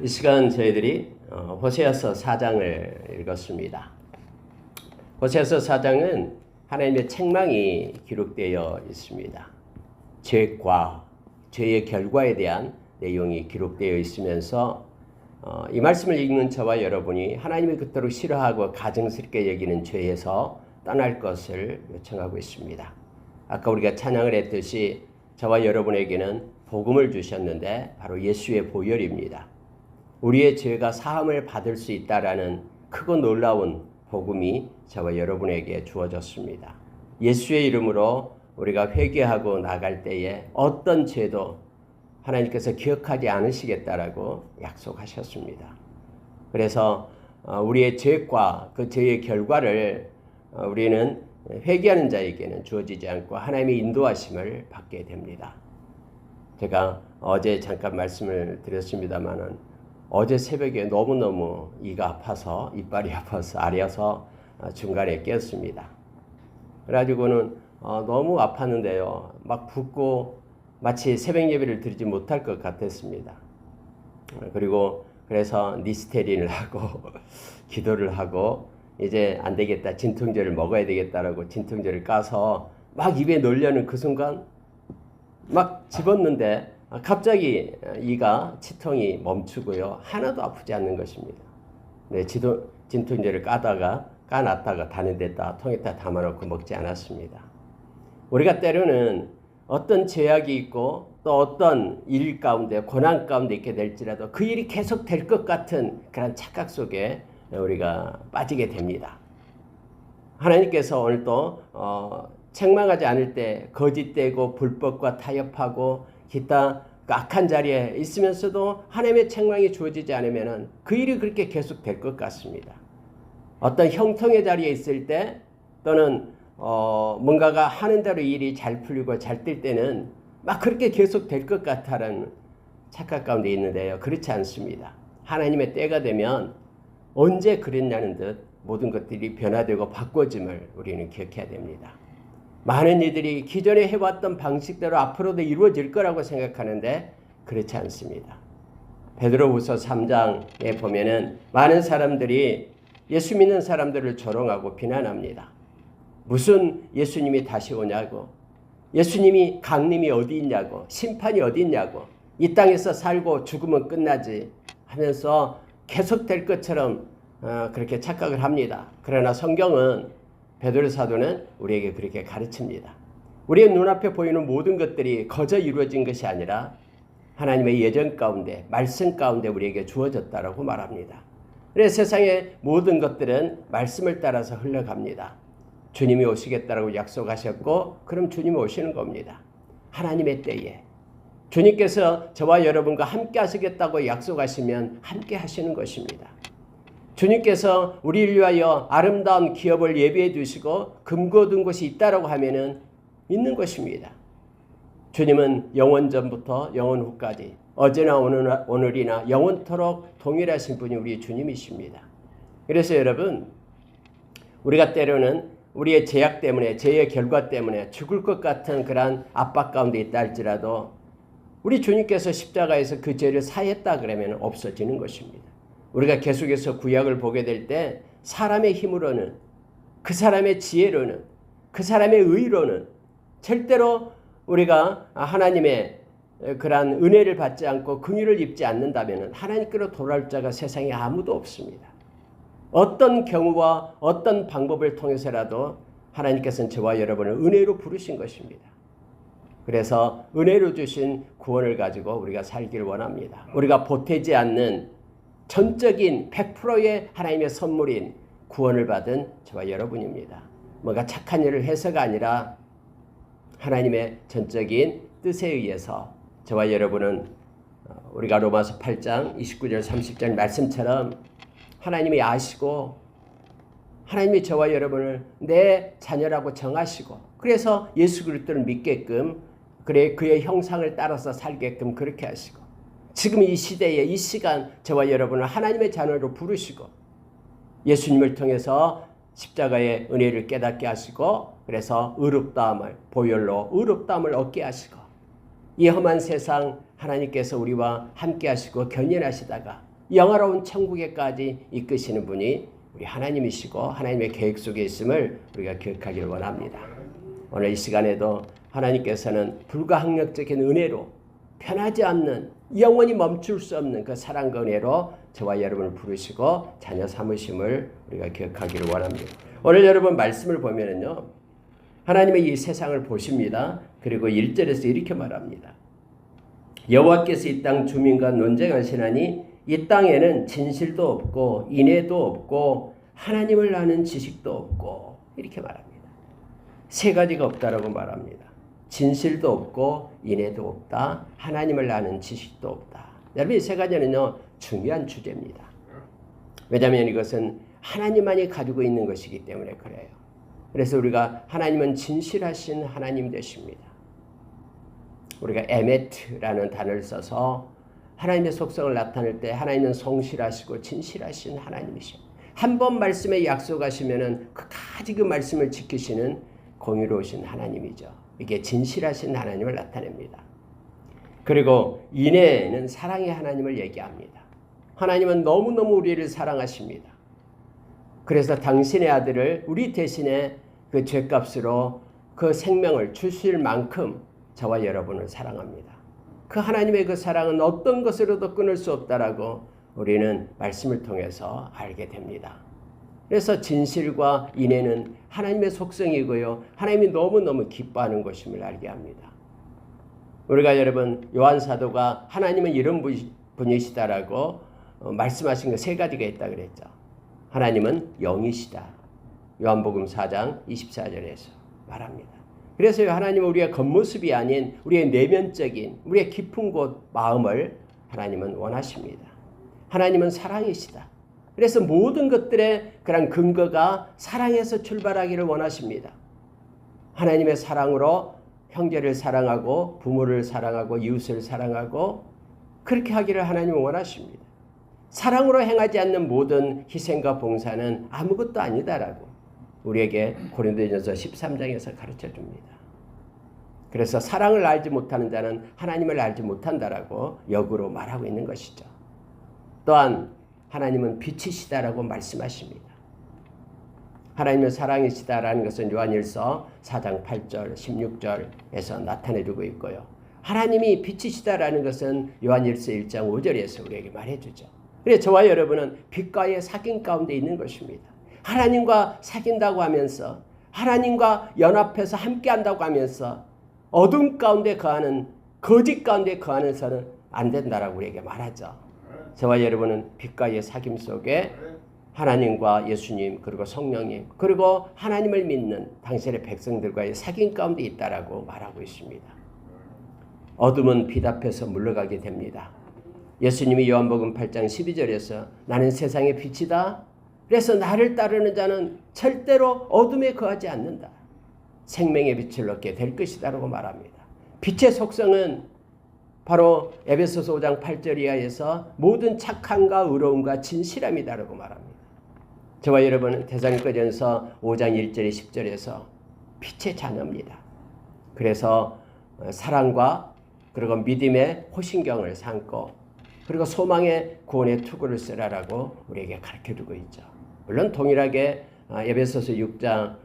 이 시간 저희들이 호세아서 4장을 읽었습니다. 호세아서 4장은 하나님의 책망이 기록되어 있습니다. 죄과 죄의 결과에 대한 내용이 기록되어 있으면서 이 말씀을 읽는 저와 여러분이 하나님이 그토록 싫어하고 가증스럽게 여기는 죄에서 떠날 것을 요청하고 있습니다. 아까 우리가 찬양을 했듯이 저와 여러분에게는 복음을 주셨는데 바로 예수의 보혈입니다. 우리의 죄가 사함을 받을 수 있다라는 크고 놀라운 복음이 저와 여러분에게 주어졌습니다. 예수의 이름으로 우리가 회개하고 나갈 때에 어떤 죄도 하나님께서 기억하지 않으시겠다라고 약속하셨습니다. 그래서 우리의 죄과 그 죄의 결과를 우리는 회개하는 자에게는 주어지지 않고 하나님의 인도하심을 받게 됩니다. 제가 어제 잠깐 말씀을 드렸습니다마는 어제 새벽에 너무너무 이가 아파서 이빨이 아파서 아려서 중간에 깼습니다. 그래가지고는 너무 아팠는데요. 막 붓고 마치 새벽 예배를 드리지 못할 것 같았습니다. 그리고 그래서 니스테린을 하고 기도를 하고 이제 안 되겠다, 진통제를 먹어야 되겠다라고 진통제를 까서 막 입에 넣으려는 그 순간 막 집었는데 갑자기 이가 치통이 멈추고요. 하나도 아프지 않는 것입니다. 네, 진통제를 까놨다가 다른 데다 통에다 담아놓고 먹지 않았습니다. 우리가 때로는 어떤 제약이 있고 또 어떤 일 가운데 고난 가운데 있게 될지라도 그 일이 계속 될 것 같은 그런 착각 속에 우리가 빠지게 됩니다. 하나님께서 오늘도 책망하지 않을 때 거짓되고 불법과 타협하고 기타 악한 자리에 있으면서도 하나님의 책망이 주어지지 않으면 그 일이 그렇게 계속 될 것 같습니다. 어떤 형통의 자리에 있을 때 또는 뭔가가 하는 대로 일이 잘 풀리고 잘 될 때는 막 그렇게 계속 될 것 같다는 착각 가운데 있는데요. 그렇지 않습니다. 하나님의 때가 되면 언제 그랬냐는 듯 모든 것들이 변화되고 바꿔짐을 우리는 기억해야 됩니다. 많은 이들이 기존에 해왔던 방식대로 앞으로도 이루어질 거라고 생각하는데 그렇지 않습니다. 베드로후서 3장에 보면은 많은 사람들이 예수 믿는 사람들을 조롱하고 비난합니다. 무슨 예수님이 다시 오냐고, 예수님이 강림이 어디 있냐고, 심판이 어디 있냐고, 이 땅에서 살고 죽으면 끝나지 하면서 계속될 것처럼 그렇게 착각을 합니다. 그러나 성경은 베드로 사도는 우리에게 그렇게 가르칩니다. 우리의 눈앞에 보이는 모든 것들이 거저 이루어진 것이 아니라 하나님의 예정 가운데 말씀 가운데 우리에게 주어졌다라고 말합니다. 그래서 세상의 모든 것들은 말씀을 따라서 흘러갑니다. 주님이 오시겠다라고 약속하셨고 그럼 주님이 오시는 겁니다. 하나님의 때에 주님께서 저와 여러분과 함께 하시겠다고 약속하시면 함께 하시는 것입니다. 주님께서 우리를 위하여 아름다운 기업을 예비해 두시고 금고둔 곳이 있다라고 하면은 있는 것입니다. 주님은 영원 전부터 영원 후까지 어제나 오늘이나 영원토록 동일하신 분이 우리 주님이십니다. 그래서 여러분, 우리가 때로는 우리의 죄악 때문에 죄의 결과 때문에 죽을 것 같은 그러한 압박 가운데 있다 할지라도 우리 주님께서 십자가에서 그 죄를 사했다 그러면 없어지는 것입니다. 우리가 계속해서 구약을 보게 될 때 사람의 힘으로는, 그 사람의 지혜로는, 그 사람의 의로는 절대로 우리가 하나님의 그러한 은혜를 받지 않고 긍휼을 입지 않는다면 하나님께로 돌아올 자가 세상에 아무도 없습니다. 어떤 경우와 어떤 방법을 통해서라도 하나님께서는 저와 여러분을 은혜로 부르신 것입니다. 그래서 은혜로 주신 구원을 가지고 우리가 살기를 원합니다. 우리가 보태지 않는 전적인 100%의 하나님의 선물인 구원을 받은 저와 여러분입니다. 뭔가 착한 일을 해서가 아니라 하나님의 전적인 뜻에 의해서 저와 여러분은 우리가 로마서 8장 29절 30절 말씀처럼 하나님이 아시고 하나님이 저와 여러분을 내 자녀라고 정하시고 그래서 예수 그리스도를 믿게끔 그래 그의 형상을 따라서 살게끔 그렇게 하시고 지금 이 시대에 이 시간 저와 여러분을 하나님의 자녀로 부르시고 예수님을 통해서 십자가의 은혜를 깨닫게 하시고 그래서 의롭다함을 보혈로 의롭다함을 얻게 하시고 이 험한 세상 하나님께서 우리와 함께 하시고 견인하시다가 영화로운 천국에까지 이끄시는 분이 우리 하나님이시고 하나님의 계획 속에 있음을 우리가 기억하기를 원합니다. 오늘 이 시간에도 하나님께서는 불가항력적인 은혜로 변하지 않는 영원히 멈출 수 없는 그 사랑과 은혜로 저와 여러분을 부르시고 자녀 삼으심을 우리가 기억하기를 원합니다. 오늘 여러분 말씀을 보면은요, 하나님의 이 세상을 보십니다. 그리고 1절에서 이렇게 말합니다. 여호와께서 이 땅 주민과 논쟁하시나니 이 땅에는 진실도 없고 인애도 없고 하나님을 아는 지식도 없고, 이렇게 말합니다. 세 가지가 없다라고 말합니다. 진실도 없고 인애도 없다. 하나님을 아는 지식도 없다. 여러분, 이 세 가지는요 중요한 주제입니다. 왜냐하면 이것은 하나님만이 가지고 있는 것이기 때문에 그래요. 그래서 우리가 하나님은 진실하신 하나님 되십니다. 우리가 에메트라는 단어를 써서 하나님의 속성을 나타낼 때 하나님은 성실하시고 진실하신 하나님이십니다. 한 번 말씀에 약속하시면은 끝까지 그 말씀을 지키시는 공의로우신 하나님이죠. 이게 진실하신 하나님을 나타냅니다. 그리고 인애는 사랑의 하나님을 얘기합니다. 하나님은 너무너무 우리를 사랑하십니다. 그래서 당신의 아들을 우리 대신에 그 죄값으로 그 생명을 주실 만큼 저와 여러분을 사랑합니다. 그 하나님의 그 사랑은 어떤 것으로도 끊을 수 없다라고 우리는 말씀을 통해서 알게 됩니다. 그래서 진실과 인애는 하나님의 속성이고요, 하나님이 너무너무 기뻐하는 것임을 알게 합니다. 우리가 여러분 요한 사도가 하나님은 이런 분이시다라고 말씀하신 거 세 가지가 있다 그랬죠. 하나님은 영이시다. 요한복음 4장 24절에서 말합니다. 그래서 하나님은 우리의 겉모습이 아닌 우리의 내면적인 우리의 깊은 곳 마음을 하나님은 원하십니다. 하나님은 사랑이시다. 그래서 모든 것들의 그런 근거가 사랑에서 출발하기를 원하십니다. 하나님의 사랑으로 형제를 사랑하고 부모를 사랑하고 이웃을 사랑하고 그렇게 하기를 하나님은 원하십니다. 사랑으로 행하지 않는 모든 희생과 봉사는 아무것도 아니다라고 우리에게 고린도전서 13장에서 가르쳐 줍니다. 그래서 사랑을 알지 못하는 자는 하나님을 알지 못한다라고 역으로 말하고 있는 것이죠. 또한 하나님은 빛이시다라고 말씀하십니다. 하나님은 사랑이시다라는 것은 요한일서 4장 8절 16절에서 나타내주고 있고요. 하나님이 빛이시다라는 것은 요한일서 1장 5절에서 우리에게 말해주죠. 그래서 저와 여러분은 빛과의 사귐 가운데 있는 것입니다. 하나님과 사귄다고 하면서 하나님과 연합해서 함께한다고 하면서 어둠 가운데 거하는 거짓 가운데 거하는서는 안 된다라고 우리에게 말하죠. 저와 여러분은 빛과의 사귐 속에 하나님과 예수님 그리고 성령님 그리고 하나님을 믿는 당신의 백성들과의 사귐 가운데 있다라고 말하고 있습니다. 어둠은 빛 앞에서 물러가게 됩니다. 예수님이 요한복음 8장 12절에서 나는 세상의 빛이다. 그래서 나를 따르는 자는 절대로 어둠에 거하지 않는다. 생명의 빛을 얻게 될 것이다라고 말합니다. 빛의 속성은 바로 에베소서 5장 8절 이하에서 모든 착함과 의로움과 진실함이다라고 말합니다. 저와 여러분은 데살로니가전서 5장 1절 10절에서 빛의 자녀입니다. 그래서 사랑과 그리고 믿음의 호신경을 삼고 그리고 소망의 구원의 투구를 쓰라라고 우리에게 가르쳐주고 있죠. 물론 동일하게 에베소서 6장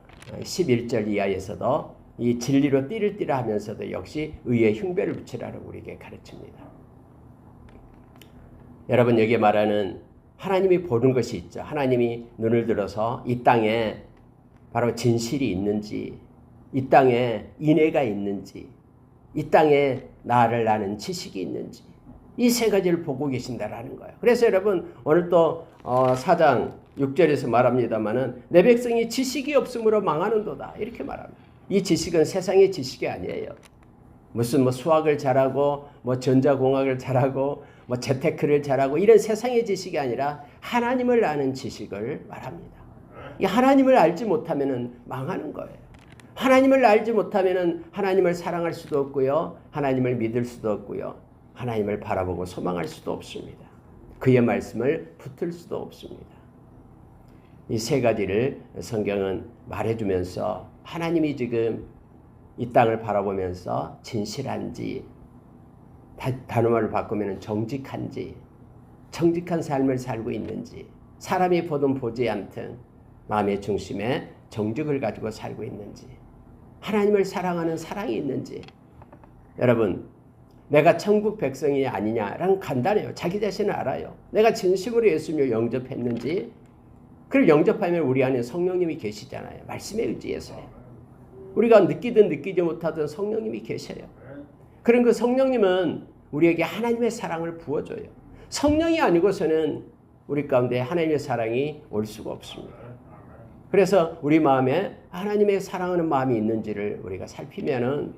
11절 이하에서도 이 진리로 띠를 띠라 하면서도 역시 의의 흉배를 붙이라고 우리에게 가르칩니다. 여러분, 여기에 말하는 하나님이 보는 것이 있죠. 하나님이 눈을 들어서 이 땅에 바로 진실이 있는지, 이 땅에 인애가 있는지, 이 땅에 나를 아는 지식이 있는지 이 세 가지를 보고 계신다라는 거예요. 그래서 여러분 오늘 또 4장 6절에서 말합니다마는 내 백성이 지식이 없으므로 망하는도다 이렇게 말합니다. 이 지식은 세상의 지식이 아니에요. 무슨 수학을 잘하고 전자공학을 잘하고 재테크를 잘하고 이런 세상의 지식이 아니라 하나님을 아는 지식을 말합니다. 이 하나님을 알지 못하면은 망하는 거예요. 하나님을 알지 못하면은 하나님을 사랑할 수도 없고요. 하나님을 믿을 수도 없고요. 하나님을 바라보고 소망할 수도 없습니다. 그의 말씀을 붙들 수도 없습니다. 이 세 가지를 성경은 말해주면서 하나님이 지금 이 땅을 바라보면서 진실한지 단어말로 바꾸면 정직한지, 정직한 삶을 살고 있는지, 사람이 보든 보지 않든 마음의 중심에 정직을 가지고 살고 있는지, 하나님을 사랑하는 사랑이 있는지. 여러분, 내가 천국 백성이 아니냐랑 간단해요. 자기 자신을 알아요. 내가 진심으로 예수님을 영접했는지. 그리고 영접하면 우리 안에 성령님이 계시잖아요. 말씀에 의지해서요. 우리가 느끼든 느끼지 못하든 성령님이 계셔요. 그런 그 성령님은 우리에게 하나님의 사랑을 부어줘요. 성령이 아니고서는 우리 가운데 하나님의 사랑이 올 수가 없습니다. 그래서 우리 마음에 하나님의 사랑하는 마음이 있는지를 우리가 살피면은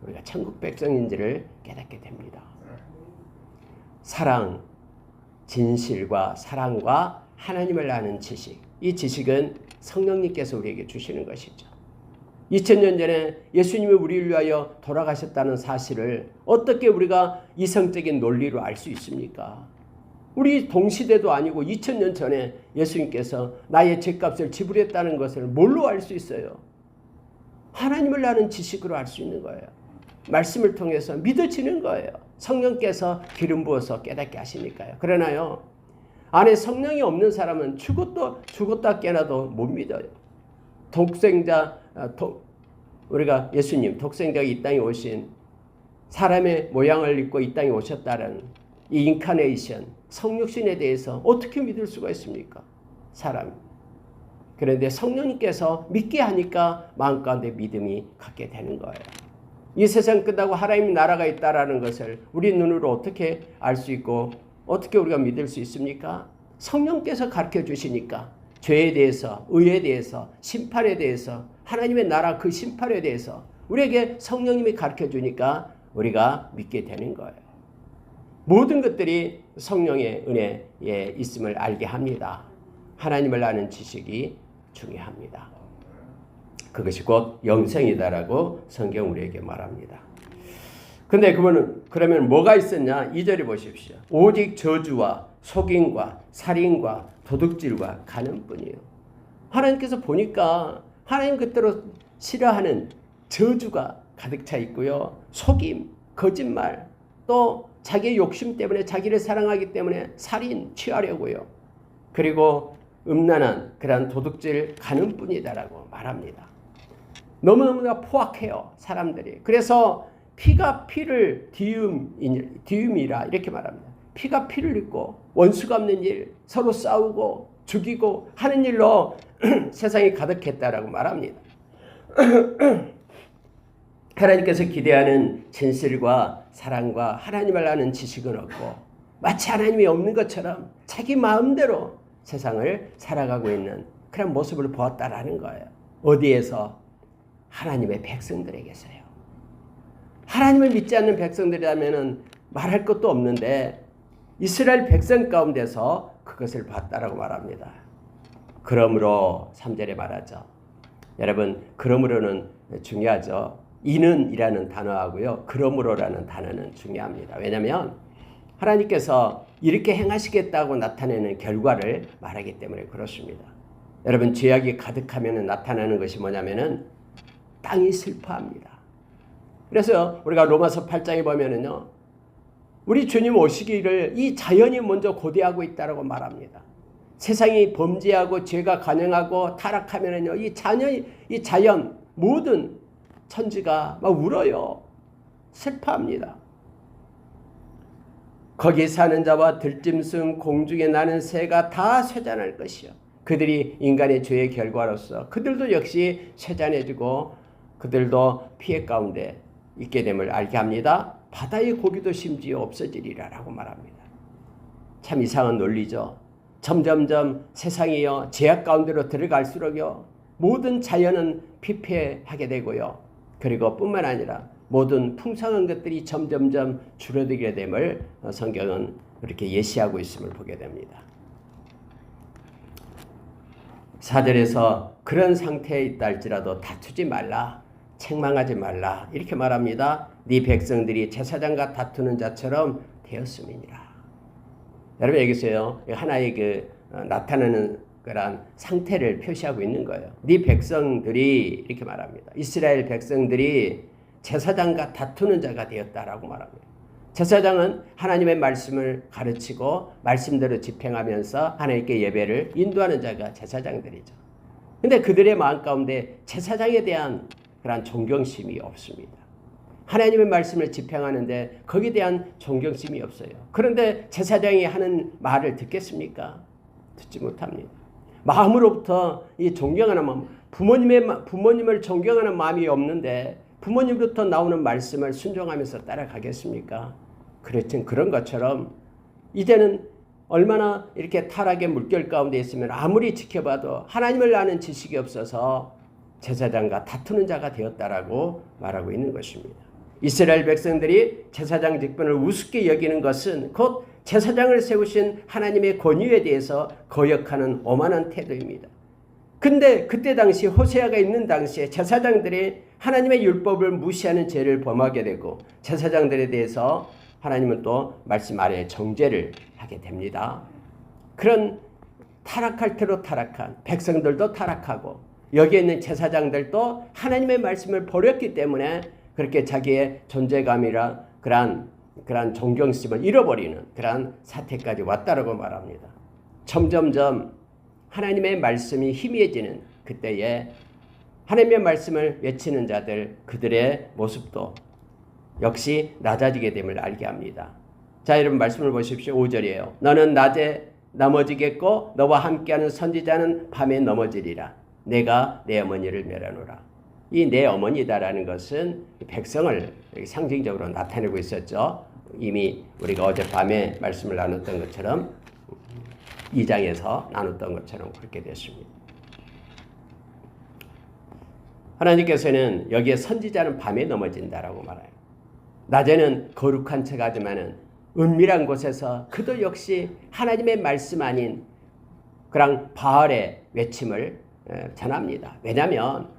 우리가 천국 백성인지를 깨닫게 됩니다. 사랑, 진실과 사랑과 하나님을 아는 지식. 이 지식은 성령님께서 우리에게 주시는 것이죠. 2000년 전에 예수님이 우리를 위하여 돌아가셨다는 사실을 어떻게 우리가 이성적인 논리로 알 수 있습니까? 우리 동시대도 아니고 2000년 전에 예수님께서 나의 죄값을 지불했다는 것을 뭘로 알 수 있어요? 하나님을 아는 지식으로 알 수 있는 거예요. 말씀을 통해서 믿어지는 거예요. 성령께서 기름 부어서 깨닫게 하시니까요. 그러나요, 안에 성령이 없는 사람은 죽었다 깨어나도 못 믿어요. 우리가 예수님 독생자가 이 땅에 오신, 사람의 모양을 입고 이 땅에 오셨다는 이 인카네이션, 성육신에 대해서 어떻게 믿을 수가 있습니까? 사람. 그런데 성령님께서 믿게 하니까 마음 가운데 믿음이 갖게 되는 거예요. 이 세상 끝나고 하나님의 나라가 있다라는 것을 우리 눈으로 어떻게 알 수 있고 어떻게 우리가 믿을 수 있습니까? 성령께서 가르쳐 주시니까 죄에 대해서, 의에 대해서, 심판에 대해서, 하나님의 나라 그 심판에 대해서 우리에게 성령님이 가르쳐 주니까 우리가 믿게 되는 거예요. 모든 것들이 성령의 은혜에 있음을 알게 합니다. 하나님을 아는 지식이 중요합니다. 그것이 곧 영생이다라고 성경 우리에게 말합니다. 근데 그러면 뭐가 있었냐? 2절에 보십시오. 오직 저주와 속임과 살인과 도둑질과 간음뿐이에요. 하나님께서 보니까 하나님 그대로 싫어하는 저주가 가득 차 있고요. 속임, 거짓말, 또 자기의 욕심 때문에, 자기를 사랑하기 때문에 살인, 취하려고요. 그리고 음란한 그런 도둑질, 간음뿐이다라고 말합니다. 너무너무나 포악해요, 사람들이. 그래서 피가 피를 디음이라 이렇게 말합니다. 피가 피를 입고 원수가 없는 일, 서로 싸우고 죽이고 하는 일로 세상이 가득했다라고 말합니다. 하나님께서 기대하는 진실과 사랑과 하나님을 아는 지식은 없고 마치 하나님이 없는 것처럼 자기 마음대로 세상을 살아가고 있는 그런 모습을 보았다라는 거예요. 어디에서? 하나님의 백성들에게서요. 하나님을 믿지 않는 백성들이라면 말할 것도 없는데 이스라엘 백성 가운데서 그것을 봤다라고 말합니다. 그러므로 3절에 말하죠. 여러분, 그러므로는 중요하죠. 이는이라는 단어하고요, 그러므로라는 단어는 중요합니다. 왜냐하면 하나님께서 이렇게 행하시겠다고 나타내는 결과를 말하기 때문에 그렇습니다. 여러분, 죄악이 가득하면 나타나는 것이 뭐냐면은 땅이 슬퍼합니다. 그래서 우리가 로마서 8장에 보면은요, 우리 주님 오시기를 이 자연이 먼저 고대하고 있다라고 말합니다. 세상이 범죄하고 죄가 관영하고 타락하면은요, 이 자연 모든 천지가 막 울어요. 슬퍼합니다. 거기 사는 자와 들짐승, 공중에 나는 새가 다 쇠잔할 것이요. 그들이 인간의 죄의 결과로서 그들도 역시 쇠잔해지고 그들도 피해 가운데 있게 됨을 알게 합니다. 바다의 고기도 심지어 없어지리라라고 말합니다. 참 이상한 논리죠. 점점점 세상이요, 죄악 가운데로 들어갈수록요, 모든 자연은 피폐하게 되고요. 그리고 뿐만 아니라 모든 풍성한 것들이 점점점 줄어들게 됨을 성경은 이렇게 예시하고 있음을 보게 됩니다. 4절에서 그런 상태에 있다 할지라도 다투지 말라, 책망하지 말라 이렇게 말합니다. 네 백성들이 제사장과 다투는 자처럼 되었음이니라. 여러분, 여기서요, 하나의 나타나는 그런 상태를 표시하고 있는 거예요. 네 백성들이 이렇게 말합니다. 이스라엘 백성들이 제사장과 다투는 자가 되었다라고 말합니다. 제사장은 하나님의 말씀을 가르치고 말씀대로 집행하면서 하나님께 예배를 인도하는 자가 제사장들이죠. 근데 그들의 마음 가운데 제사장에 대한 그런 존경심이 없습니다. 하나님의 말씀을 집행하는데 거기에 대한 존경심이 없어요. 그런데 제사장이 하는 말을 듣겠습니까? 듣지 못합니다. 마음으로부터 이 존경하는 마음, 부모님을 존경하는 마음이 없는데 부모님부터 나오는 말씀을 순종하면서 따라가겠습니까? 그렇든 그런 것처럼 이제는 얼마나 이렇게 타락의 물결 가운데 있으면 아무리 지켜봐도 하나님을 아는 지식이 없어서 제사장과 다투는 자가 되었다라고 말하고 있는 것입니다. 이스라엘 백성들이 제사장 직분을 우습게 여기는 것은 곧 제사장을 세우신 하나님의 권위에 대해서 거역하는 오만한 태도입니다. 근데 그때 당시 호세아가 있는 당시에 제사장들이 하나님의 율법을 무시하는 죄를 범하게 되고 제사장들에 대해서 하나님은 또 말씀 아래에 정죄를 하게 됩니다. 그런 타락할 대로 타락한 백성들도 타락하고 여기에 있는 제사장들도 하나님의 말씀을 버렸기 때문에 그렇게 자기의 존재감이라 그러한 존경심을 잃어버리는 그러한 사태까지 왔다라고 말합니다. 점점점 하나님의 말씀이 희미해지는 그때에 하나님의 말씀을 외치는 자들 그들의 모습도 역시 낮아지게 됨을 알게 합니다. 자, 여러분 말씀을 보십시오. 5절이에요. 너는 낮에 넘어지겠고 너와 함께하는 선지자는 밤에 넘어지리라. 내가 내 어머니를 멸하노라. 이 내 어머니다라는 것은 백성을 상징적으로 나타내고 있었죠. 이미 우리가 어젯밤에 말씀을 나눴던 것처럼 2장에서 나눴던 것처럼 그렇게 됐습니다. 하나님께서는 여기에 선지자는 밤에 넘어진다라고 말해요. 낮에는 거룩한 척하지만은 은밀한 곳에서 그도 역시 하나님의 말씀 아닌 그런 바알의 외침을 전합니다. 왜냐하면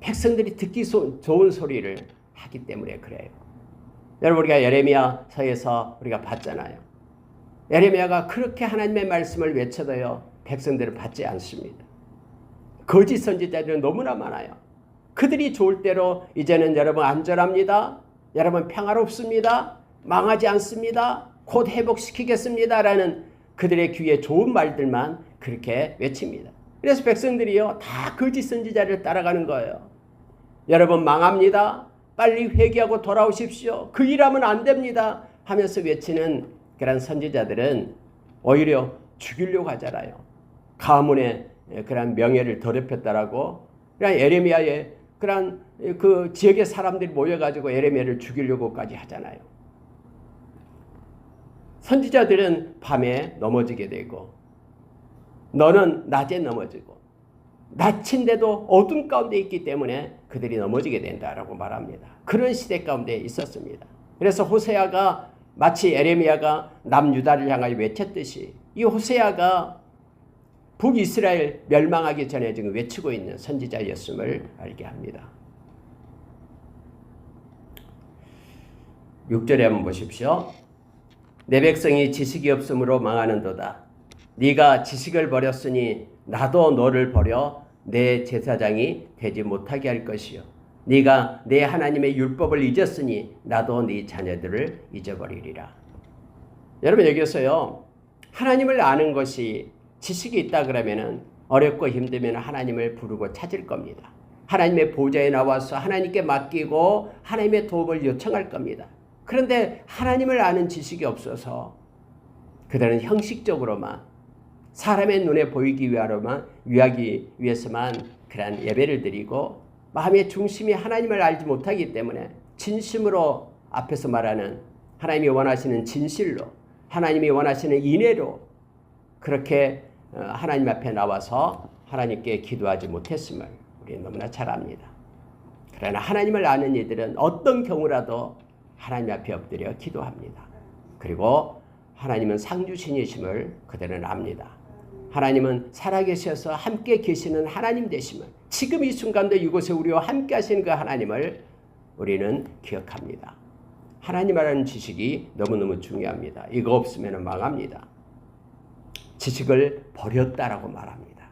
백성들이 듣기 좋은 소리를 하기 때문에 그래요. 여러분 우리가 예레미야서에서 우리가 봤잖아요. 예레미야가 그렇게 하나님의 말씀을 외쳐도요 백성들은 받지 않습니다. 거짓 선지자들은 너무나 많아요. 그들이 좋을 대로 이제는 여러분 안전합니다. 여러분 평화롭습니다. 망하지 않습니다. 곧 회복시키겠습니다. 라는 그들의 귀에 좋은 말들만 그렇게 외칩니다. 그래서 백성들이요 다 거짓 선지자를 따라가는 거예요. 여러분 망합니다. 빨리 회개하고 돌아오십시오. 그 일하면 안 됩니다. 하면서 외치는 그런 선지자들은 오히려 죽이려고 하잖아요. 가문의 그런 명예를 더럽혔다라고 그냥 예레미야의 그런 그 지역의 사람들이 모여가지고 예레미야를 죽이려고까지 하잖아요. 선지자들은 밤에 넘어지게 되고 너는 낮에 넘어지고 낮인데도 어둠 가운데 있기 때문에 그들이 넘어지게 된다라고 말합니다. 그런 시대 가운데 있었습니다. 그래서 호세아가 마치 예레미야가 남유다를 향하여 외쳤듯이 이 호세아가 북이스라엘 멸망하기 전에 지금 외치고 있는 선지자였음을 알게 합니다. 6절에 한번 보십시오. 내 백성이 지식이 없으므로 망하는도다. 네가 지식을 버렸으니 나도 너를 버려 내 제사장이 되지 못하게 할 것이요. 네가 내 하나님의 율법을 잊었으니 나도 네 자녀들을 잊어버리리라. 여러분 여기서요. 하나님을 아는 것이 지식이 있다 그러면은 어렵고 힘들면 하나님을 부르고 찾을 겁니다. 하나님의 보좌에 나와서 하나님께 맡기고 하나님의 도움을 요청할 겁니다. 그런데 하나님을 아는 지식이 없어서 그들은 형식적으로만 사람의 눈에 보이기 위해서만 그러한 예배를 드리고 마음의 중심이 하나님을 알지 못하기 때문에 진심으로 앞에서 말하는 하나님이 원하시는 진실로 하나님이 원하시는 인애로 그렇게 하나님 앞에 나와서 하나님께 기도하지 못했음을 우리는 너무나 잘 압니다. 그러나 하나님을 아는 이들은 어떤 경우라도 하나님 앞에 엎드려 기도합니다. 그리고 하나님은 상주신이심을 그들은 압니다. 하나님은 살아계셔서 함께 계시는 하나님 되심을 지금 이 순간도 이곳에 우리와 함께 하시는 그 하나님을 우리는 기억합니다. 하나님이라는 지식이 너무너무 중요합니다. 이거 없으면 망합니다. 지식을 버렸다라고 말합니다.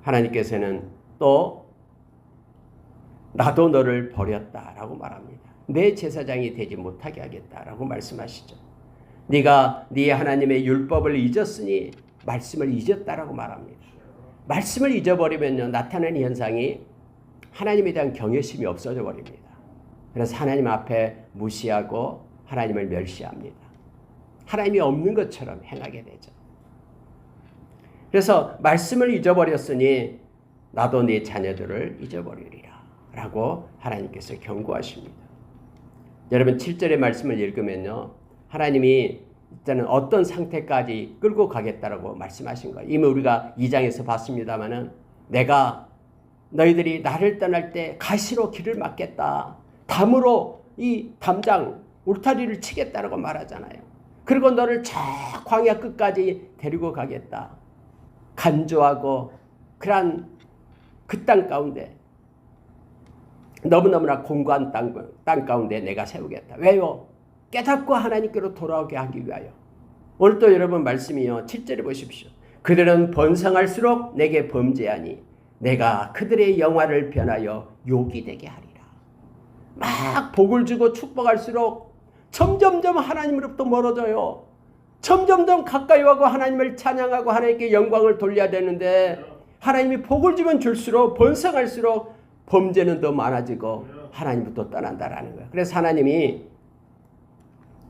하나님께서는 또 나도 너를 버렸다라고 말합니다. 내 제사장이 되지 못하게 하겠다라고 말씀하시죠. 네가 네 하나님의 율법을 잊었으니 말씀을 잊었다라고 말합니다. 말씀을 잊어버리면요, 나타나는 현상이 하나님에 대한 경외심이 없어져 버립니다. 그래서 하나님 앞에 무시하고 하나님을 멸시합니다. 하나님이 없는 것처럼 행하게 되죠. 그래서 말씀을 잊어버렸으니 나도 네 자녀들을 잊어버리리라 라고 하나님께서 경고하십니다. 여러분 7절의 말씀을 읽으면요, 하나님이 일단은 어떤 상태까지 끌고 가겠다라고 말씀하신 거예요. 이미 우리가 2장에서 봤습니다마는 내가 너희들이 나를 떠날 때 가시로 길을 막겠다. 담으로 이 담장 울타리를 치겠다라고 말하잖아요. 그리고 너를 저 광야 끝까지 데리고 가겠다. 간조하고 그러한 그 땅 가운데 너무너무나 공고한 땅 가운데 내가 세우겠다. 왜요? 깨닫고 하나님께로 돌아오게 하기 위하여. 오늘 또 여러분 말씀이요, 7절에 보십시오. 그들은 번성할수록 내게 범죄하니 내가 그들의 영화를 변하여 욕이 되게 하리라. 막 복을 주고 축복할수록 점점점 하나님으로부터 멀어져요. 점점점 가까이 하고 하나님을 찬양하고 하나님께 영광을 돌려야 되는데 하나님이 복을 주면 줄수록 번성할수록 범죄는 더 많아지고 하나님부터 떠난다라는 거예요. 그래서 하나님이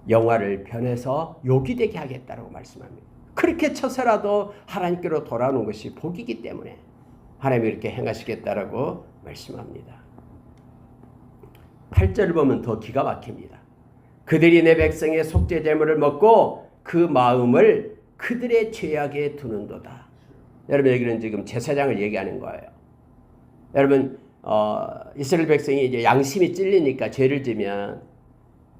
영화를 변해서 욕이 되게 하겠다라고 말씀합니다. 그렇게 쳐서라도 하나님께로 돌아오는 것이 복이기 때문에 하나님이 이렇게 행하시겠다라고 말씀합니다. 8절을 보면 더 기가 막힙니다. 그들이 내 백성의 속죄 제물을 먹고 그 마음을 그들의 죄악에 두는도다. 여러분 여기는 지금 제사장을 얘기하는 거예요. 여러분 이스라엘 백성이 이제 양심이 찔리니까 죄를 지면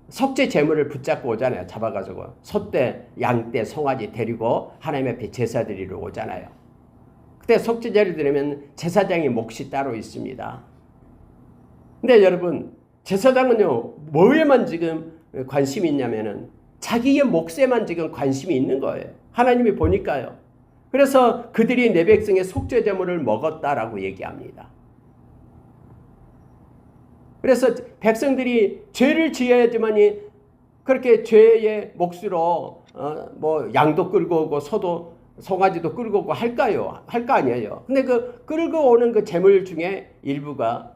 속죄 제물을 붙잡고 오잖아요. 잡아가지고 소떼, 양떼, 송아지 데리고 하나님 앞에 제사 드리러 오잖아요. 그때 속죄제를 드리면 제사장의 몫이 따로 있습니다. 근데 여러분 제사장은요 뭐에만 지금 관심이 있냐면은 자기의 몫에만 지금 관심이 있는 거예요. 하나님이 보니까요. 그래서 그들이 내 백성의 속죄 제물을 먹었다라고 얘기합니다. 그래서 백성들이 죄를 지어야지만이 그렇게 죄의 몫으로 뭐 양도 끌고 오고 소도 송아지도 끌고 오고 할까요? 할 거 아니에요. 근데 그 끌고 오는 그 제물 중에 일부가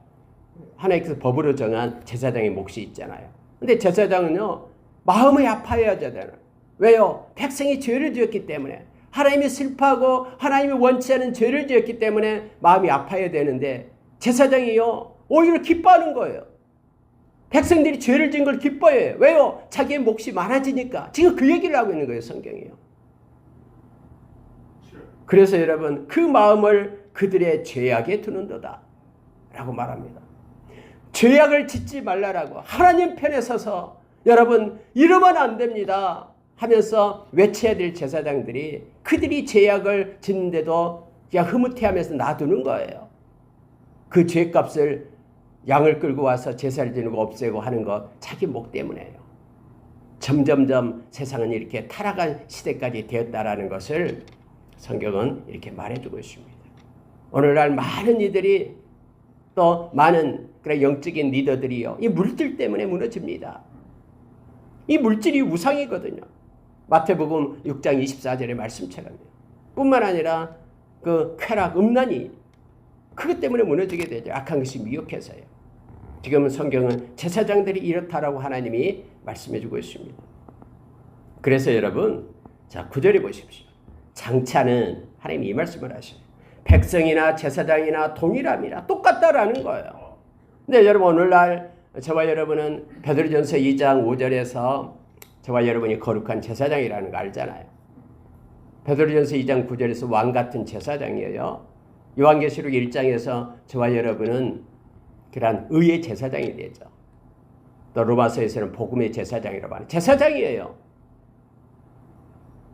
하나님께서 법으로 정한 제사장의 몫이 있잖아요. 근데 제사장은요 마음이 아파해야 되잖아요. 왜요? 백성이 죄를 지었기 때문에 하나님이 슬퍼하고 하나님이 원치 않은 죄를 지었기 때문에 마음이 아파야 되는데 제사장이요 오히려 기뻐하는 거예요. 백성들이 죄를 지은 걸 기뻐해요. 왜요? 자기의 몫이 많아지니까. 지금 그 얘기를 하고 있는 거예요. 성경이요. 그래서 여러분 그 마음을 그들의 죄악에 두는도다 라고 말합니다. 죄악을 짓지 말라라고 하나님 편에 서서 여러분 이러면 안 됩니다 하면서 외쳐야 될 제사장들이 그들이 죄악을 짓는데도 그냥 흐뭇해하면서 놔두는 거예요. 그 죄값을 양을 끌고 와서 제사를 지내고 없애고 하는 것 자기 목 때문에요. 점점점 세상은 이렇게 타락한 시대까지 되었다라는 것을 성경은 이렇게 말해주고 있습니다. 오늘날 많은 이들이 또 많은 그런 영적인 리더들이요 이 물질 때문에 무너집니다. 이 물질이 우상이거든요. 마태복음 6장 24절의 말씀처럼요. 뿐만 아니라 그 쾌락, 음란이 그것 때문에 무너지게 되죠. 악한 것이 미혹해서요. 지금은 성경은 제사장들이 이렇다라고 하나님이 말씀해주고 있습니다. 그래서 여러분, 자 9절에 보십시오. 장차는 하나님이 이 말씀을 하셔요. 백성이나 제사장이나 동일함이라 똑같다라는 거예요. 근데 여러분 오늘날 저와 여러분은 베드로전서 2장 5절에서 저와 여러분이 거룩한 제사장이라는 거 알잖아요. 베드로전서 2장 9절에서 왕같은 제사장이에요. 요한계시록 1장에서 저와 여러분은 그러한 의의 제사장이 되죠. 또 로마서에서는 복음의 제사장이라고 하는 제사장이에요.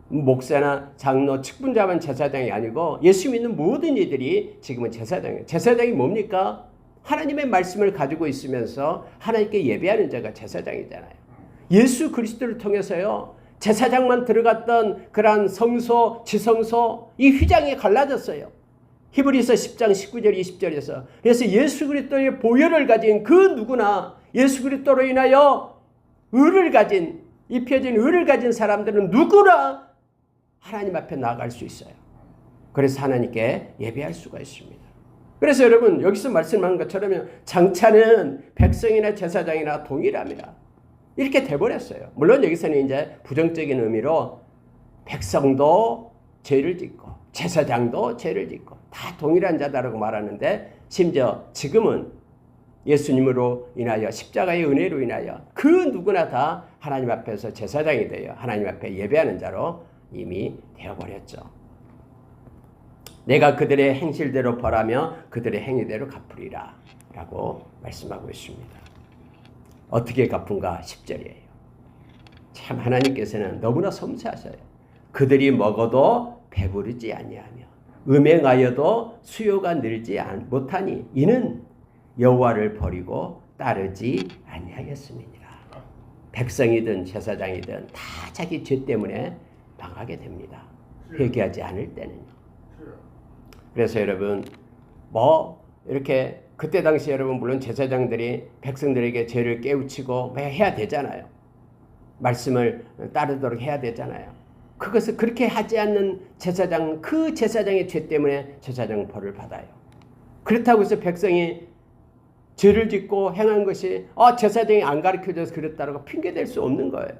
목사나 장로, 측분자만 제사장이 아니고 예수 믿는 모든 이들이 지금은 제사장이에요. 제사장이 뭡니까? 하나님의 말씀을 가지고 있으면서 하나님께 예배하는 자가 제사장이잖아요. 예수 그리스도를 통해서요. 제사장만 들어갔던 그러한 성소, 지성소 이 휘장이 갈라졌어요. 히브리서 10장 19절 20절에서 그래서 예수 그리스도의 보혈을 가진 그 누구나 예수 그리스도로 인하여 입혀진 의를 가진 사람들은 누구나 하나님 앞에 나아갈 수 있어요. 그래서 하나님께 예배할 수가 있습니다. 그래서 여러분 여기서 말씀한 것처럼 장차는 백성이나 제사장이나 동일합니다. 이렇게 돼버렸어요. 물론 여기서는 이제 부정적인 의미로 백성도 죄를 짓고 제사장도 죄를 짓고 다 동일한 자다라고 말하는데, 심지어 지금은 예수님으로 인하여 십자가의 은혜로 인하여 그 누구나 다 하나님 앞에서 제사장이 되어 하나님 앞에 예배하는 자로 이미 되어버렸죠. 내가 그들의 행실대로 벌하며 그들의 행위대로 갚으리라 라고 말씀하고 있습니다. 어떻게 갚은가? 10절이에요. 참 하나님께서는 너무나 섬세하셔요. 그들이 먹어도 배부르지 아니하며 음행하여도 수요가 늘지 못하니 이는 여호와를 버리고 따르지 아니하였음이니라. 백성이든 제사장이든 다 자기 죄 때문에 망하게 됩니다. 회개하지 않을 때는요. 그래서 여러분 이렇게 그때 당시 여러분 물론 제사장들이 백성들에게 죄를 깨우치고 해야 되잖아요. 말씀을 따르도록 해야 되잖아요. 그것을 그렇게 하지 않는 제사장, 그 제사장의 죄 때문에 제사장 벌을 받아요. 그렇다고 해서 백성이 죄를 짓고 행한 것이 제사장이 안 가르쳐줘서 그랬다라고 핑계댈 수 없는 거예요.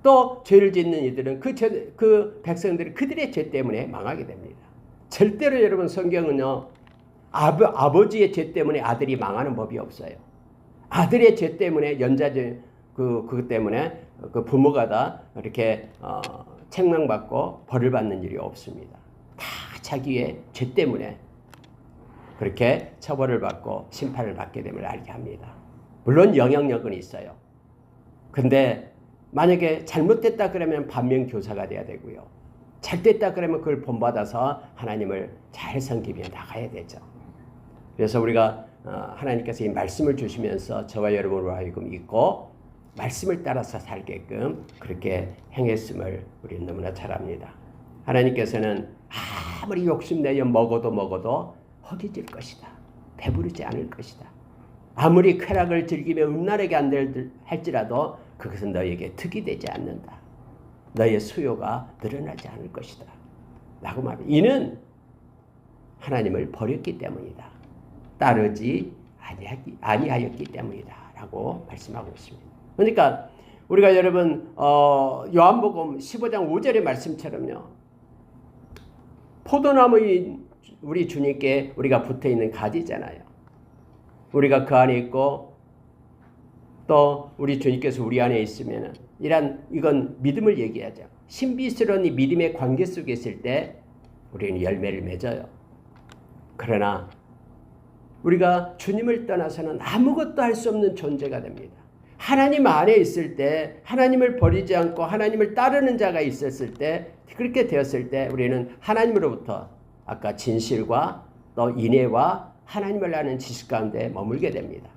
또 죄를 짓는 이들은 그 백성들이 그들의 죄 때문에 망하게 됩니다. 절대로 여러분 성경은요 아버지의 죄 때문에 아들이 망하는 법이 없어요. 아들의 죄 때문에 연자죄 그것 때문에 그 부모가 다 이렇게 책망받고 벌을 받는 일이 없습니다. 다 자기의 죄 때문에 그렇게 처벌을 받고 심판을 받게 됨을 알게 합니다. 물론 영향력은 있어요. 근데 만약에 잘못됐다 그러면 반면교사가 돼야 되고요. 잘됐다 그러면 그걸 본받아서 하나님을 잘 섬기며 나가야 되죠. 그래서 우리가 하나님께서 이 말씀을 주시면서 저와 여러분으로 하여금 믿고 말씀을 따라서 살게끔 그렇게 행했음을 우리는 너무나 잘 압니다. 하나님께서는 아무리 욕심내어 먹어도 허기질 것이다. 배부르지 않을 것이다. 아무리 쾌락을 즐기며 음란하게 할지라도 그것은 너에게 득이 되지 않는다. 너의 수요가 늘어나지 않을 것이다. 라고 말합니다. 이는 하나님을 버렸기 때문이다. 따르지 아니하였기 때문이다. 라고 말씀하고 있습니다. 그러니까 우리가 여러분 요한복음 15장 5절의 말씀처럼요. 포도나무인 우리 주님께 우리가 붙어있는 가지잖아요. 우리가 그 안에 있고 또 우리 주님께서 우리 안에 있으면 이건 믿음을 얘기하죠. 신비스러운 이 믿음의 관계 속에 있을 때 우리는 열매를 맺어요. 그러나 우리가 주님을 떠나서는 아무것도 할 수 없는 존재가 됩니다. 하나님 안에 있을 때 하나님을 버리지 않고 하나님을 따르는 자가 있었을 때 그렇게 되었을 때 우리는 하나님으로부터 아까 진실과 또 인애와 하나님을 아는 지식 가운데 머물게 됩니다.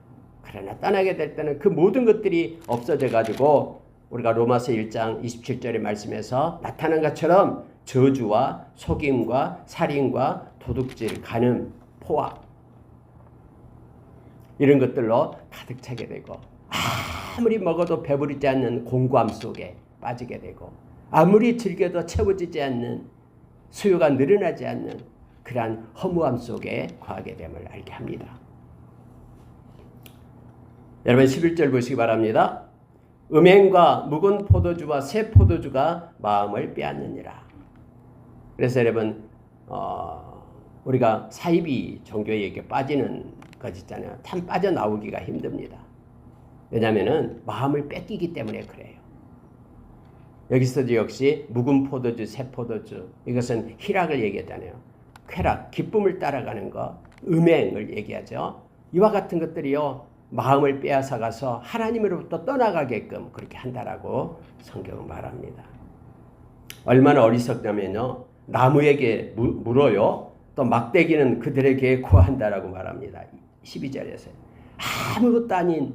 그러나 떠나게 될 때는 그 모든 것들이 없어져 가지고 우리가 로마서 1장 27절의 말씀에서 나타난 것처럼 저주와 속임과 살인과 도둑질, 간음, 포악 이런 것들로 가득 차게 되고 아무리 먹어도 배부르지 않는 공고함 속에 빠지게 되고 아무리 즐겨도 채워지지 않는 수요가 늘어나지 않는 그러한 허무함 속에 거하게 됨을 알게 합니다. 여러분 11절 보시기 바랍니다. 음행과 묵은 포도주와 새 포도주가 마음을 빼앗느니라. 그래서 여러분 우리가 사이비 종교에게 빠지는 것 있잖아요. 참 빠져나오기가 힘듭니다. 왜냐하면 마음을 뺏기기 때문에 그래요. 여기서도 역시 묵은 포도주, 새 포도주 이것은 희락을 얘기하잖아요. 쾌락, 기쁨을 따라가는 것, 음행을 얘기하죠. 이와 같은 것들이요. 마음을 빼앗아가서 하나님으로부터 떠나가게끔 그렇게 한다라고 성경은 말합니다. 얼마나 어리석다면요. 나무에게 물어요. 또 막대기는 그들에게 고한다라고 말합니다. 12절에서 아무것도 아닌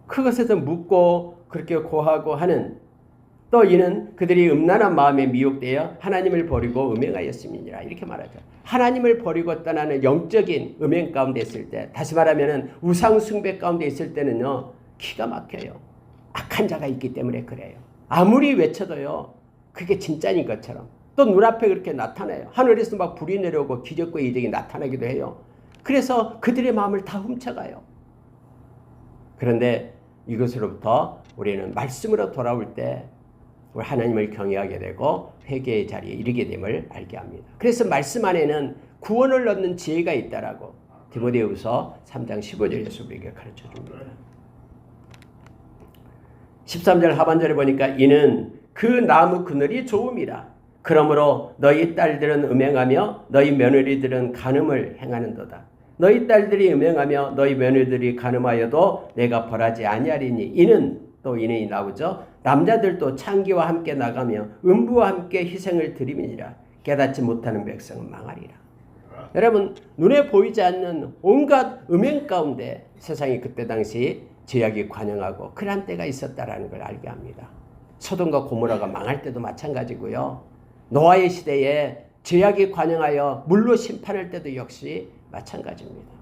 그것에서 묻고 그렇게 고하고 하는 또 이는 그들이 음란한 마음에 미혹되어 하나님을 버리고 음행하였음이니라. 이렇게 말하죠. 하나님을 버리고 떠나는 영적인 음행 가운데 있을 때, 다시 말하면 우상 숭배 가운데 있을 때는요, 기가 막혀요. 악한 자가 있기 때문에 그래요. 아무리 외쳐도요, 그게 진짜인 것처럼 또 눈앞에 그렇게 나타나요. 하늘에서 막 불이 내려오고 기적과 이적이 나타나기도 해요. 그래서 그들의 마음을 다 훔쳐가요. 그런데 이것으로부터 우리는 말씀으로 돌아올 때 우리 하나님을 경외하게 되고 회개의 자리에 이르게 됨을 알게 합니다. 그래서 말씀 안에는 구원을 얻는 지혜가 있다라고 디모데후서 3장 15절에서 우리에게 가르쳐 줍니다. 13절 하반절에 보니까 이는 그 나무 그늘이 좋음이라. 그러므로 너희 딸들은 음행하며 너희 며느리들은 간음을 행하는도다. 너희 딸들이 음행하며 너희 며느리들이 간음하여도 내가 벌하지 아니하리니 이는 또 이는 나오죠. 남자들도 창기와 함께 나가며 음부와 함께 희생을 드림이니라. 깨닫지 못하는 백성은 망하리라. 여러분, 눈에 보이지 않는 온갖 음행 가운데 세상이 그때 당시 죄악이 관영하고 그러한 때가 있었다라는 걸 알게 합니다. 소돔과 고모라가 망할 때도 마찬가지고요. 노아의 시대에 죄악이 관영하여 물로 심판할 때도 역시 마찬가지입니다.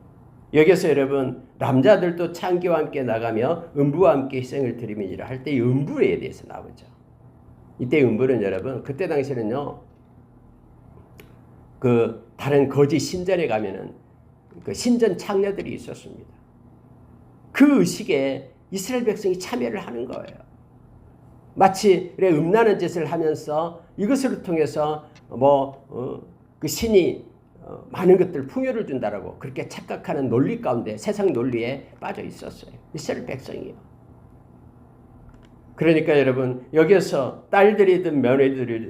여기서 여러분, 남자들도 창기와 함께 나가며 음부와 함께 희생을 드림이니라 할 때 이 음부에 대해서 나오죠. 이때 음부는 여러분, 그때 당시에는요, 그 다른 거짓 신전에 가면은 그 신전 창녀들이 있었습니다. 그 의식에 이스라엘 백성이 참여를 하는 거예요. 마치 음란한 짓을 하면서 이것을 통해서 그 신이 많은 것들 풍요를 준다라고 그렇게 착각하는 논리 가운데, 세상 논리에 빠져 있었어요. 이스라엘 백성이요. 그러니까 여러분, 여기서 딸들이든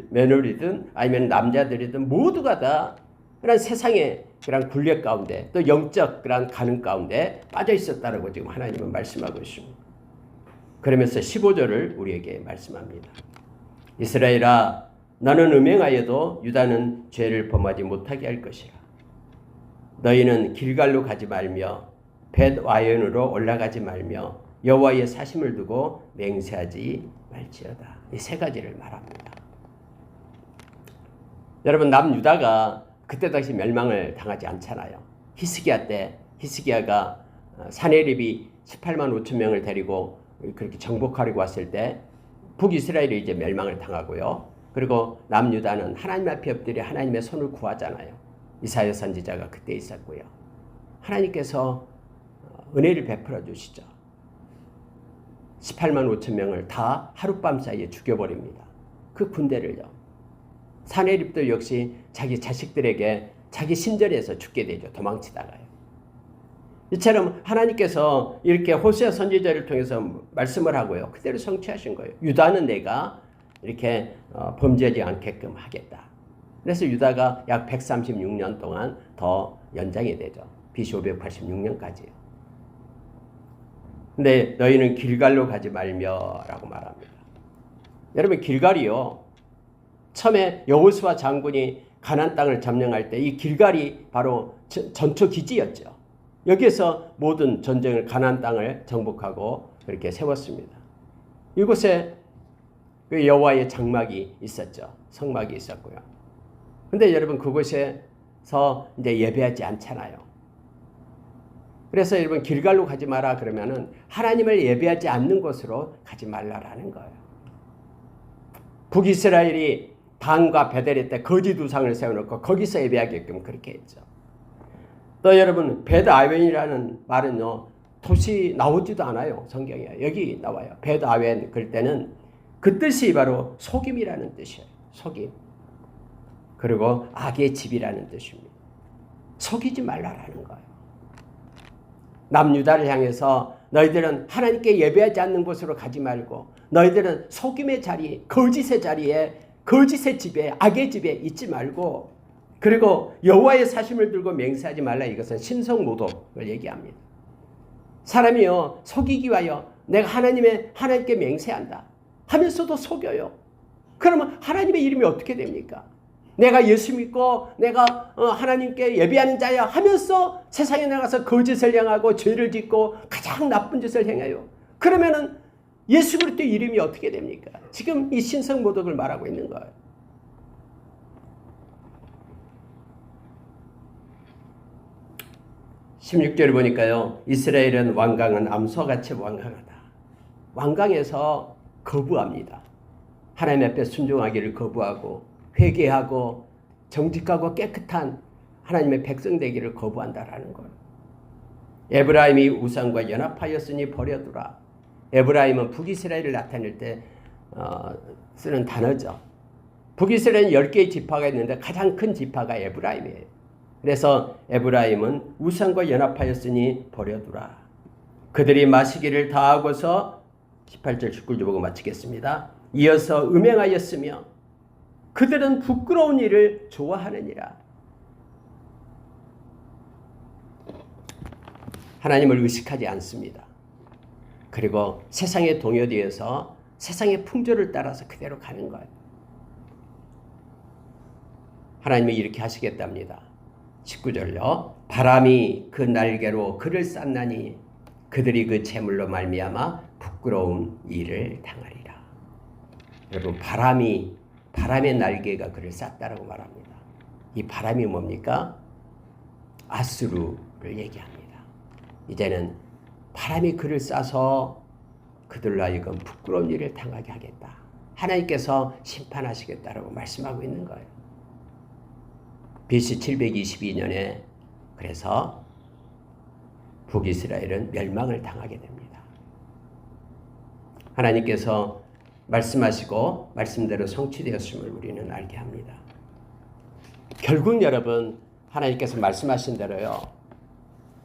며느리든 아니면 남자들이든 모두가 다 그런 세상의 그런 굴레 가운데, 또 영적 그런 가능 가운데 빠져 있었다라고 지금 하나님은 말씀하고 있습니다. 그러면서 15절을 우리에게 말씀합니다. 이스라엘아, 너는 음행하여도 유다는 죄를 범하지 못하게 할 것이라. 너희는 길갈로 가지 말며 벳와연으로 올라가지 말며 여호와의 사심을 두고 맹세하지 말지어다. 이 세 가지를 말합니다. 여러분, 남유다가 그때 당시 멸망을 당하지 않잖아요. 히스기야 때 히스기야가 사내립이 18만 5천 명을 데리고 그렇게 정복하려고 왔을 때 북이스라엘이 이제 멸망을 당하고요. 그리고 남유다는 하나님 앞에 엎드려 하나님의 손을 구하잖아요. 이사야 선지자가 그때 있었고요. 하나님께서 은혜를 베풀어 주시죠. 18만 5천 명을 다 하룻밤 사이에 죽여버립니다. 그 군대를요. 사내립도 역시 자기 자식들에게 자기 신전에서 죽게 되죠. 도망치다가요. 이처럼 하나님께서 이렇게 호세아 선지자를 통해서 말씀을 하고요. 그대로 성취하신 거예요. 유다는 내가 이렇게 범죄하지 않게끔 하겠다. 그래서 유다가 약 136년 동안 더 연장이 되죠. BC 586년까지요. 근데 너희는 길갈로 가지 말며 라고 말합니다. 여러분, 길갈이요, 처음에 여호수아 장군이 가나안 땅을 점령할 때 이 길갈이 바로 전초 기지였죠. 여기에서 모든 전쟁을 가나안 땅을 정복하고 그렇게 세웠습니다. 이곳에 그 여호와의 장막이 있었죠. 성막이 있었고요. 근데 여러분, 그곳에서 이제 예배하지 않잖아요. 그래서 여러분, 길갈로 가지 마라 그러면은 하나님을 예배하지 않는 곳으로 가지 말라라는 거예요. 북이스라엘이 단과 베델에 때 거짓 우상을 세워놓고 거기서 예배하게끔 그렇게 했죠. 또 여러분, 벳아웬이라는 말은요, 도시 나오지도 않아요. 성경에 여기 나와요. 벳아웬 그럴 때는 그 뜻이 바로 속임이라는 뜻이에요. 속임. 그리고 악의 집이라는 뜻입니다. 속이지 말라라는 거예요. 남유다를 향해서 너희들은 하나님께 예배하지 않는 곳으로 가지 말고 너희들은 속임의 자리, 거짓의 자리에, 거짓의 집에, 악의 집에 있지 말고, 그리고 여호와의 사심을 들고 맹세하지 말라. 이것은 신성모독을 얘기합니다. 사람이요, 속이기 위하여 내가 하나님께 맹세한다 하면서도 속여요. 그러면 하나님의 이름이 어떻게 됩니까? 내가 예수 믿고 내가 하나님께 예배하는 자야 하면서 세상에 나가서 거짓을 행하고 죄를 짓고 가장 나쁜 짓을 행해요. 그러면은 예수 그리스도 이름이 어떻게 됩니까? 지금 이 신성모독을 말하고 있는 거예요. (16절을) 보니까요, 이스라엘은 완강은 암소같이 완강하다. 완강해서 거부합니다. 하나님 앞에 순종하기를 거부하고 회개하고 정직하고 깨끗한 하나님의 백성 되기를 거부한다라는 거예요. 에브라임이 우상과 연합하였으니 버려두라. 에브라임은 북이스라엘을 나타낼 때 쓰는 단어죠. 북이스라엘은 10개의 지파가 있는데 가장 큰 지파가 에브라임이에요. 그래서 에브라임은 우상과 연합하였으니 버려두라. 그들이 마시기를 다하고서 18절 19절 보고 마치겠습니다. 이어서 음행하였으며 그들은 부끄러운 일을 좋아하느니라. 하나님을 의식하지 않습니다. 그리고 세상에 동요되어서 세상의 풍조를 따라서 그대로 가는 거예요. 하나님이 이렇게 하시겠답니다. 19절요. 바람이 그 날개로 그를 쌌나니 그들이 그 재물로 말미암아 부끄러운 일을 당하리라. 여러분, 바람의 날개가 그를 쌌다라고 말합니다. 이 바람이 뭡니까? 아수르를 얘기합니다. 이제는 바람이 그를 싸서 그들로 하여금 부끄러운 일을 당하게 하겠다. 하나님께서 심판하시겠다라고 말씀하고 있는 거예요. BC 722년에 그래서 북이스라엘은 멸망을 당하게 됩니다. 하나님께서 말씀하시고 말씀대로 성취되었음을 우리는 알게 합니다. 결국 여러분, 하나님께서 말씀하신 대로요,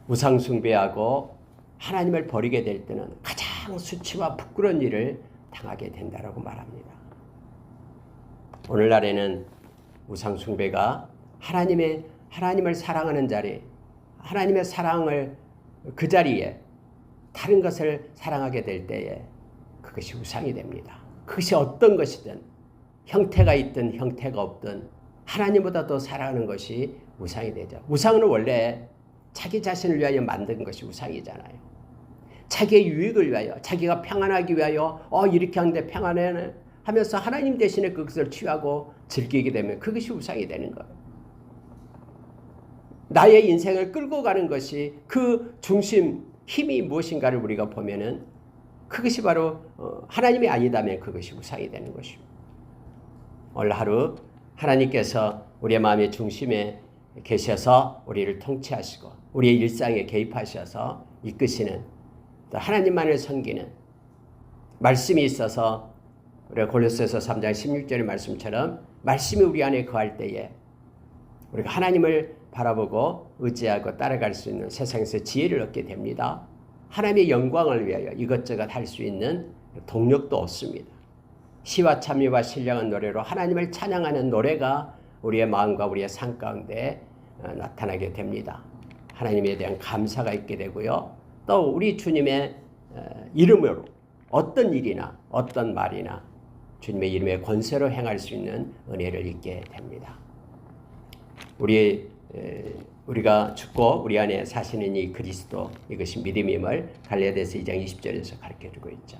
우상 숭배하고 하나님을 버리게 될 때는 가장 수치와 부끄러운 일을 당하게 된다라고 말합니다. 오늘날에는 우상 숭배가 하나님을 사랑하는 자리, 하나님의 사랑을 그 자리에 다른 것을 사랑하게 될 때에 그것이 우상이 됩니다. 그것이 어떤 것이든 형태가 있든 형태가 없든 하나님보다 더 사랑하는 것이 우상이 되죠. 우상은 원래 자기 자신을 위하여 만든 것이 우상이잖아요. 자기의 유익을 위하여, 자기가 평안하기 위하여 이렇게 하는데 평안해 하면서 하나님 대신에 그것을 취하고 즐기게 되면 그것이 우상이 되는 거예요. 나의 인생을 끌고 가는 것이 그 중심, 힘이 무엇인가를 우리가 보면은 그것이 바로 하나님이 아니다면 그것이 우상이 되는 것입니다. 오늘 하루 하나님께서 우리의 마음의 중심에 계셔서 우리를 통치하시고 우리의 일상에 개입하셔서 이끄시는, 하나님만을 섬기는 말씀이 있어서 우리가 골로새서 3장 16절의 말씀처럼 말씀이 우리 안에 거할 때에 우리가 하나님을 바라보고 의지하고 따라갈 수 있는 세상에서 지혜를 얻게 됩니다. 하나님의 영광을 위하여 이것저것 할 수 있는 동력도 없습니다. 시와 찬미와 신령한 노래로 하나님을 찬양하는 노래가 우리의 마음과 우리의 삶 가운데 나타나게 됩니다. 하나님에 대한 감사가 있게 되고요. 또 우리 주님의 이름으로 어떤 일이나 어떤 말이나 주님의 이름의 권세로 행할 수 있는 은혜를 잊게 됩니다. 우리가 죽고 우리 안에 사시는 이 그리스도, 이것이 믿음임을 갈라디아서 2장 20절에서 가르쳐주고 있죠.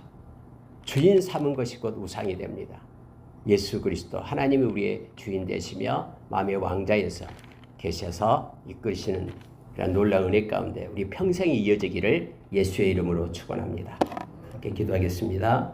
주인 삼은 것이 곧 우상이 됩니다. 예수 그리스도 하나님이 우리의 주인 되시며 마음의 왕자에서 계셔서 이끄시는 그런 놀라운 은혜 가운데 우리 평생이 이어지기를 예수의 이름으로 축원합니다. 함께 기도하겠습니다.